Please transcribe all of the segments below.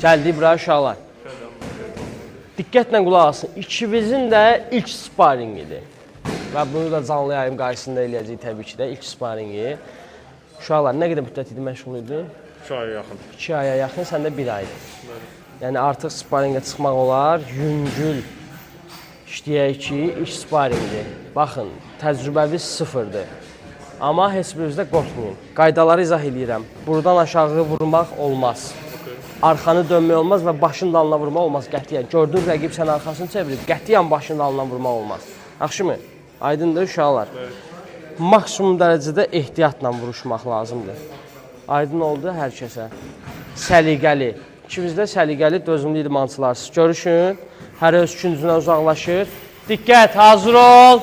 Gəldik bura uşaqlar. Diqqətlə qulaq asın. İkimizin də ilk sparingidir. Və bunu da canlı yayım qarşısında eləyəcəyik təbii ki də ilk sparingi. Uşaqlar nə qədər müddət idi məşğul idi? 2 aya yaxın. 2 aya yaxın, səndə 1 aydır. Yəni artıq sparingə çıxmaq olar, yüngül işləyək ki, ilk sparingdir. Baxın, təcrübəviz sıfırdır. Amma heç birinizdə qorxmayın. Qaydaları izah edirəm. Buradan aşağı vurmaq olmaz. Arxanı dönmək olmaz və başın dalına vurmaq olmaz qətiyyən. Gördün rəqib sən arxasını çevirib, qətiyyən başın dalına vurmaq olmaz. Yaxşımı? Aydındır uşaqlar. Maksimum dərəcədə ehtiyatla vuruşmaq lazımdır. Aydın oldu hər kəsə. Səliqəli. İkimizdə səliqəli, dözümlü idmançılarsınız. Görüşün. Hər öz küncünə uzaqlaşır. Diqqət, hazır ol.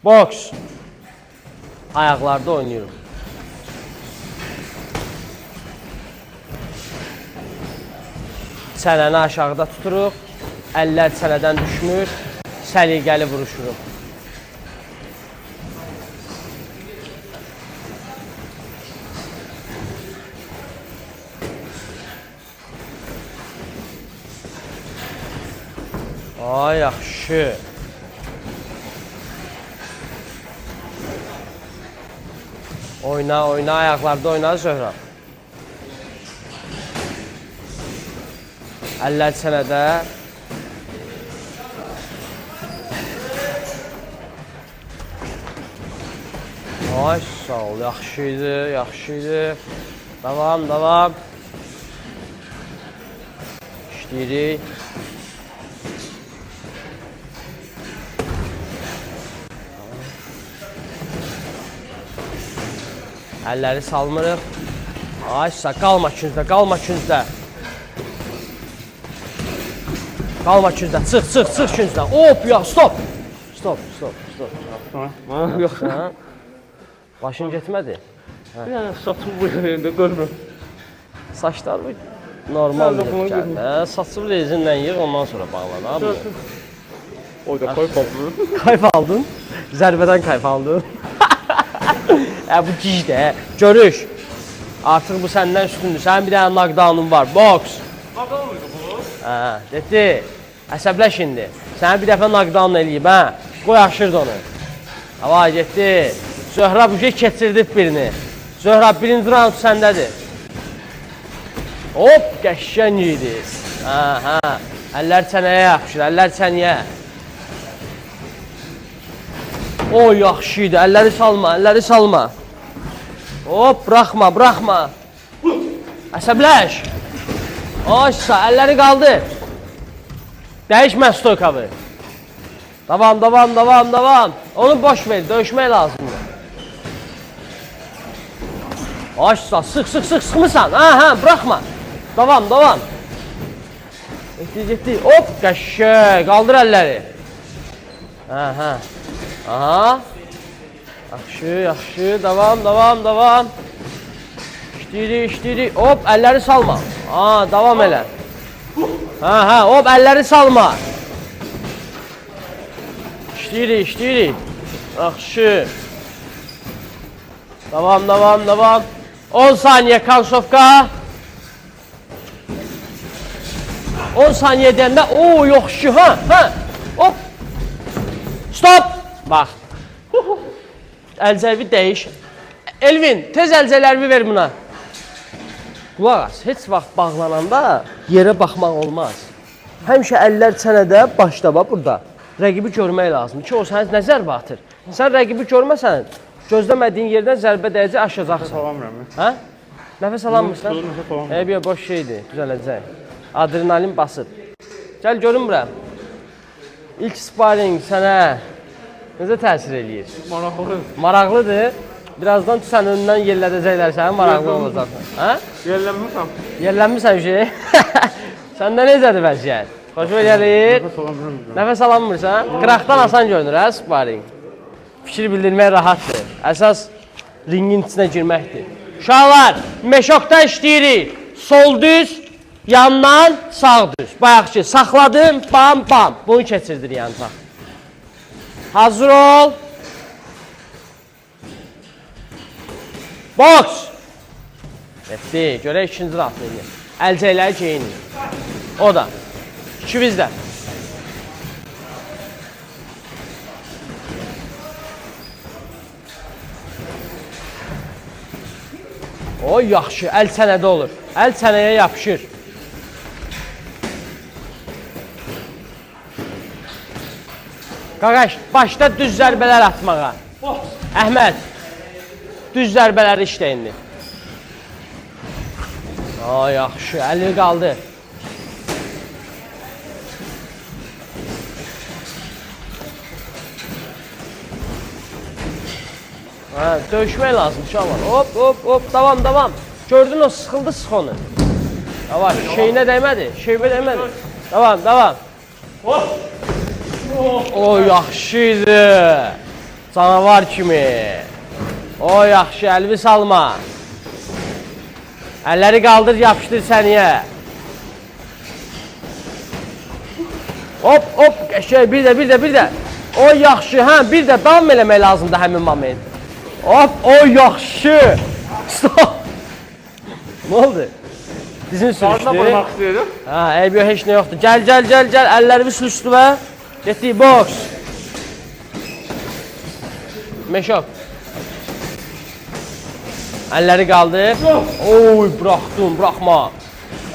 Boks. Ayaqlarda oynayırıq. Çənəni aşağıda tuturuq. Əllər çənədən düşmür. Səliqəli vuruşuruq. Ay, yaxşı. Oyna, oyna, ayaqlarda oyna Zöhrə. Əllər çənədə. Ay, sağ ol, yaxşı idi, yaxşı idi. Davam, davam. İşləyirik. Əlləri salmırıq. Ay, qalma küncdə, qalma küncdə. Qalma küncdə, çıx, çıx, çıx küncdən. Hop, ya, stop. Stop, stop, stop. Yox. Başın getmədi. Yəni, saçım bu yerində görmür. Saçlar bu normaldır gəldi. Saçımı rezinlə yığ, ondan sonra bağlan. Oyda kayf aldın. Kayf aldın? Zərbədən kayf aldın. Bu gicdə, görüş. Artıq bu səndən üstündür. Sənin bir dənə knockdown'un var, boks. Knockdown muydu bu? Dedi, əsəbləş indi. Səni bir dəfə knockdown eləyib, qoy aşırdı onu. Vay, getdi. Zöhrə bu şey keçirdib birini. Zöhrə, birinci round səndədir. Hop, qəşşən yedi. Əllər çənəyə yapışır, əllər çənəyə. O, yaxşı idi, əlləri salma, əlləri salma. Hop, buraxma, buraxma. Əsəbləş. Aşsa, əlləri qaldı. Dəyişmə stoykavı. Davam, davam, davam, davam. Onu boş ver, döyüşmək lazımdır. Aşsa, sıx, sıx, sıx, sıxmısan. Buraxma. Davam, davam. Getdi, getdi. Hop, qəşşək, qaldır əlləri. Aha. Yaxşı, yaxşı, davam, davam, davam. İşləyirik, işləyirik. Hop, əlləri salma. Davam elə. Hop, əlləri salma. İşləyirik, işləyirik. Yaxşı. Davam, davam, davam. 10 saniyə konsovka. 10 saniyə deyəndə, yaxşı, hop. Stop. Bax. Əlcəvi dəyiş. Elvin, tez əlcələrimi ver buna. Qulaq as, heç vaxt bağlananda yerə baxmaq olmaz. Həmişə əllər çənədə, başda, burada. Rəqibi görmək lazımdır ki, o sənə nə zərbə atır. Sən rəqibi görməsən, gözləmədiyin yerdən zərbə dəyəcək, aşacaqsın. Nəfəs alamıram. Nəfəs alamırsan? Nəfəs alamıram. Yox, boş şeydir, düzələcək. Adrenalin basıb. Gəl, görünmürəm. İlk sparing sənə necə təsir eləyir? Maraqlıdır. Maraqlıdır. Birazdan sən önündən yerlədəcəklər səni, maraqlı olacaqsan. Yerlənmirsən. Yerlənmirsən şey? Səndə necədir vəziyyət? Xoşuma gəlir? Nəfəs alamıram. Nəfəs alanmırsan? Qıraqdan asan görünür, sparing. Fikir bildirmək rahatdır. Əsas ringin içinə girməkdir. Uşaqlar, meşokda işləyirik. Sol düz, yandan sağ düz. Bayaq ki, saxladım, bam, bam. Bunu keçirdir yandan. Hazır ol. Boks. Etdi. Görək ikinci rahat eləyir. əlcəkləri geyinin. O da. İkimiz də. O, yaxşı, əl çənədə olur. Əl çənəyə yapışır. Qaqaş, başda düz zərbələr atmağa. Əhməd, düz zərbələri işlə indi. O, yaxşı, əlini qaldı. Dövüşmək lazım, uşaqlar. Hop, hop, hop, davam, davam. Gördün o, sıxıldı, sıx onu. Yavaş, şeyinə dəymədi, şeyinə dəymədi. Davam, davam. O, yaxşıydı. Canavar kimi. O, yaxşı, əlvi salma. Əlləri qaldır, yapışdır səniyə. Hop, hop, bir də. O, yaxşı, hə, bir də davam eləmək lazımdır həmin moment. Hop, o, yaxşı. Stop. Nə oldu? Dizin sürüşdü. Qarına vurmaq istəyirəm. Hə, eyb yox, heç nə yoxdur. Gəl, əllərimi sürüşdü və getdik, boks. Meşok. Əlləri qaldır. Oy, buraxma.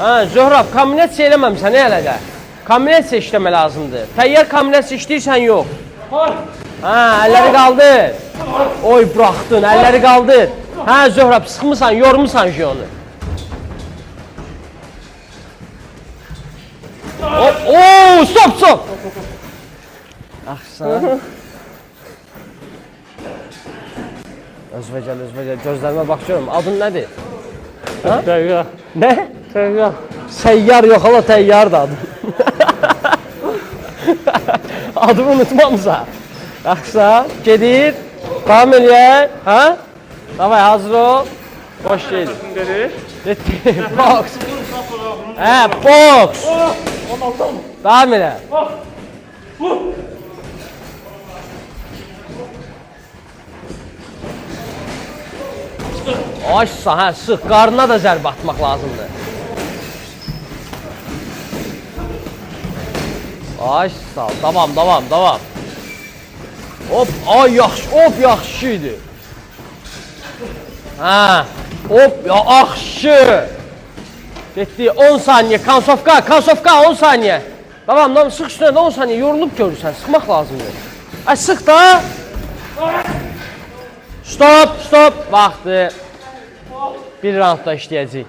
Hə, Zöhrab, kombinasiya eləməmsən, hələ də. Kombinasiya işləmə lazımdır. Təyyar kombinasiya işləyirsən, yox. Hə, əlləri qaldır. Oy, buraxdın, əlləri qaldır. Hə, Zöhrab, sıxmısan, yormusan ki onu. Hop, ooo, stop. Axsan. Özvə gəl, gözlərimə baxıyorum. Adın nədir? Təyyar. Nə? Təyyar. Səyyar yox, hala təyyar da adım. Adımı unutmamıza. Axsan, gedir. Davam eləyək, hə? Davay, hazır ol. Boş geyil. Getdi, boks. Hə, boks. Davam elə. Açsa, hə, sıx. Qarnına da zərbə atmaq lazımdır. Açsa, davam. Hop, ay yaxşı, hop, yaxşıydı. Hə, hop, yaxşı. Getdi, 10 saniyə, kansofka, 10 saniyə. Davam, sıx üstünə də 10 saniyə, yorulub görürsən, sıxmaq lazımdır. Ay, sıx da. Stop, vaxtı. Bir roundda işləyəcək.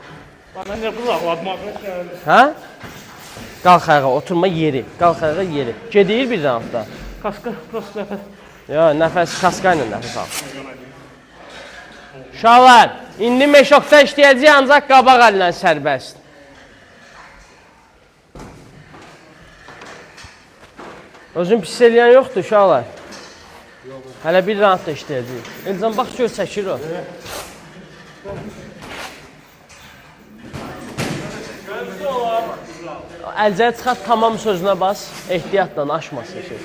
Bana ne kulaklatmak istəyirəm. Hə? Qalx ayağa, oturma yeri, Gedir bir roundda. Kaska, prost nəfəs. Ya, nəfəs, kaska ilə nəfəs al. Uşaqlar, indi meşokda işləyəcək, ancaq qabaq əllə sərbəst. Özün pis eləyən yoxdur, uşaqlar. Hələ bir roundda işləyəcək. Elcan, bax, gör, çəkir o. Əlcəyə çıxart, tamam sözünə bas, ehtiyatla aşmasın şey.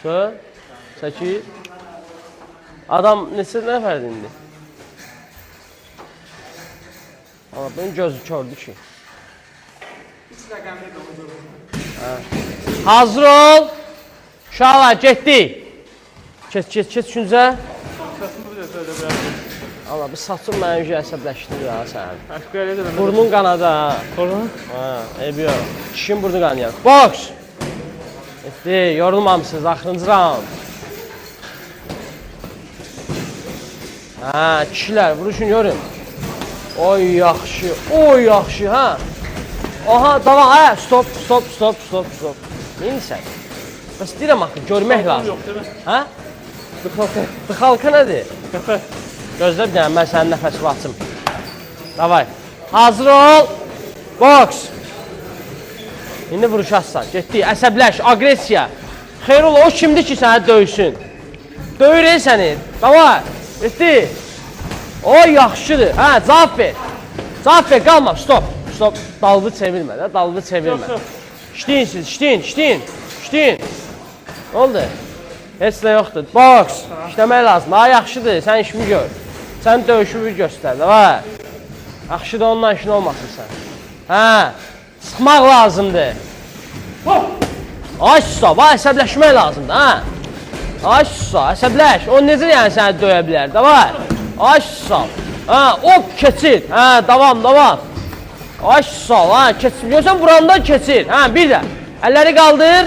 Söz, çəkir. Adam neçə nəfərdir indi? Amma bunun gözü kördü ki. Hazır ol. Uşaqlar, getdik. Keç üçüncə. Allah, bir saçın mənə yüzü əsəbləşdir ya sənin. Burnun qanadı ha. Ha, eybi yox. Kişinin burnu qanıyaq. Boks! Etdi, yorulmamışsınız, axırıncı round. Ha, kişilər, vuruşun, yorun. Oy, yaxşı, ha. Aha, davam, hə, stop. Neyinisən? Bəs deyirəm axı, görmək lazım. Hə? Dıxalka nədir? Gözlə bir dənə, mən sənin nəfəsini açım. Davay. Hazır ol. Boks. İndi vuruşassan. Getdik, əsəbləş, agresiya. Xeyr ola, o kimdir ki sənə döysün? Döyür səni. Davay. Getdik. O, yaxşıdır. Hə, cavab ver. Cavab ver, qalma, stop. Dalını çevirmə də, dalını çevirmə. İşləyin siz, işləyin. Nə oldu? Heç nə yoxdur. Boks. İşləmək lazım. Ha, yaxşıdır, sən işimi gör. Sən döyüşümü göstər, var. Yaxşı da ondan işin olmasın sən. Hə, sıxmaq lazımdır. Ay susa, əsəbləşmək lazımdır, hə. Ay susa, əsəbləş. O necə yəni səni döyə bilər, da var. Ay susa, hə, hop, keçir. Hə, davam. Ay susa, hə, keçir. Görsən, burandan keçir. Hə, bir də. Əlləri qaldır.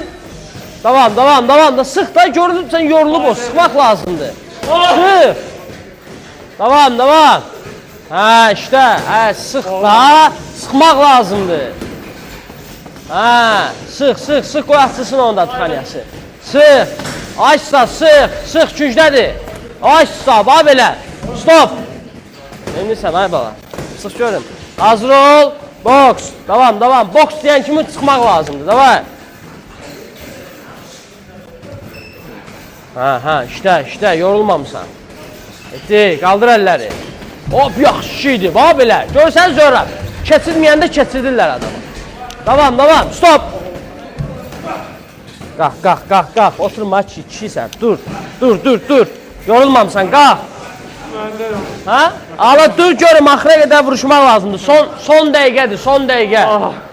Davam da. Sıx da, görünür sən yorulub o, sıxmaq lazımdır. Sıx. Davam. Hə, işte, hə, sıx da, sıxmaq lazımdır. Hə, sıx, qoy açılsın onda tıxaniyası. Sıx, açsa, sıx, küncdədir. Açsa, bax belə, stop. Eminsən, ay bala, sıx görün. Hazır ol, boks, davam. Boks deyən kimi çıxmaq lazımdır, davay. Hə, işte, yorulmamısan. Etdi, qaldır əlləri. Hop, yaxşı şeydir, bax belə. Görsən sonra, keçirməyəndə keçirdirlər adamı. Davam, stop. Qalx, oturma, kişisən, dur. Yorulmamısan, qalx. Hə? Ala, dur görüm, axıra qədər vuruşmaq lazımdır. Son dəqiqə.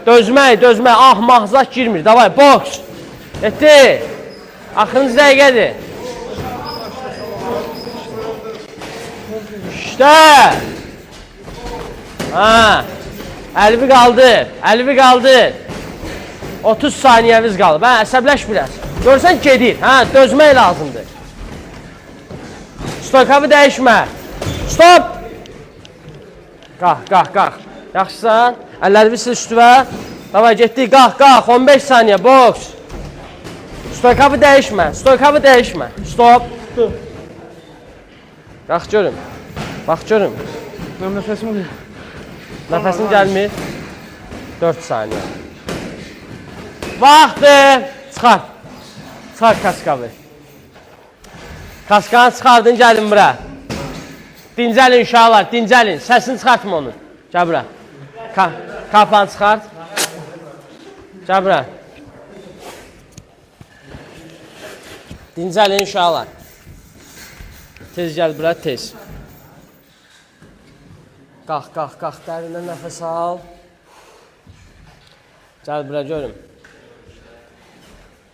Dözmək, mahzaq girmir, davay, boks. Etdi. Axırıncı dəqiqədir. İşte. Ha. Əlvi qaldır. 30 saniyəmiz qalıb. Hə, əsəbləş biraz. Görsən gedir. Hə, dözmək lazımdır. Stoykavı dəyişmə. Stop. Qalx. Yaxşısan? Əlləri sil üstüvə. Davay, getdi. Qalx. 15 saniyə, boks. Stoykavı dəyişmə. Stop. Qalx görüm. Bax görüm. Mənim nəfəsim gəlir. Nəfəsin gəlmir. 4 saniyə. Vaxtdır. Çıxar kaskavı. Kaskanı çıxardın, gəlin bura. Dincəlin uşaqlar, dincəlin. Səsini çıxartma onu. Gəl bura. Kafanı çıxart. Gəl bura. Dincəlin uşaqlar. Tez gəl bura, tez. Qalx, dərindən nəfəs al. Gəl bura, görüm.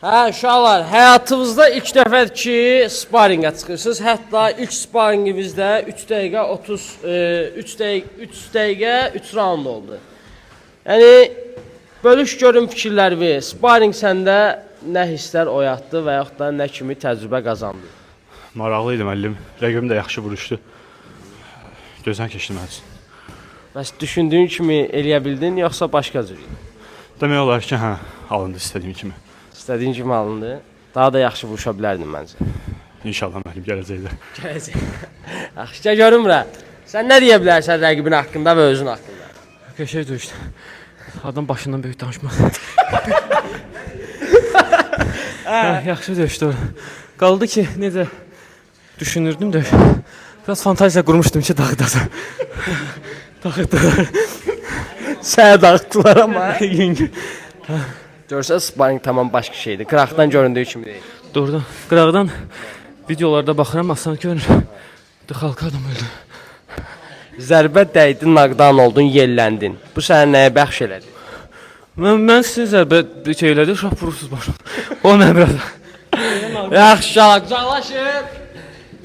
Hə, uşaqlar, həyatınızda ilk dəfədir ki, sparingə çıxırsınız. Hətta ilk sparingimizdə 3 dəqiqə 3 round oldu. Yəni, bölüş görün fikirlərimi. Sparing səndə nə hisslər oyatdı və yaxud da nə kimi təcrübə qazandı? Maraqlı idi müəllim. Rəqibim də yaxşı vuruşdu. Gözdən keçdi mənim üçün. Bəs düşündüyün kimi eləyə bildin, yoxsa başqa cür? Demək olar ki, hə, alındı istədiyim kimi. İstədiyin kimi alındı. Daha da yaxşı vuruşa bilərdin məncə. İnşallah müəllim gələcəkdə. Yaxşı, görüm bura. Sən nə deyə bilərsən rəqibin haqqında və özün haqqında? Qəşəng döyüşdü. Adam başından böyük danışmaz. Yaxşı döyüşdü. Qaldı ki, necə düşünürdüm döyüş. Biraz fantaziya qurmuşdum ki, dağıdasam. Dağıtdılar. Sənə dağıtdılar amma. Görsən, sparing tamam başqa şeydir. Qıraqdan göründüyü kimi deyil. Doğrudan, qıraqdan videolarda baxıram, asan görünür. Xalqa adam öldü. Zərbə dəydin, naqdan oldun, yelləndin. Bu sənə nəyə bəxş elədi? Mən sizin zərbə şeylədi, uşaq vurursuz başım. O mənə biraz. Yaxşı, uşaq, qucaqlaşın.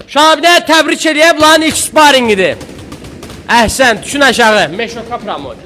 Uşaq, bir də təbrik edəyəm, lan ilk sparingidir. Əhsən, düşün aşağı. Meşoka Pramod.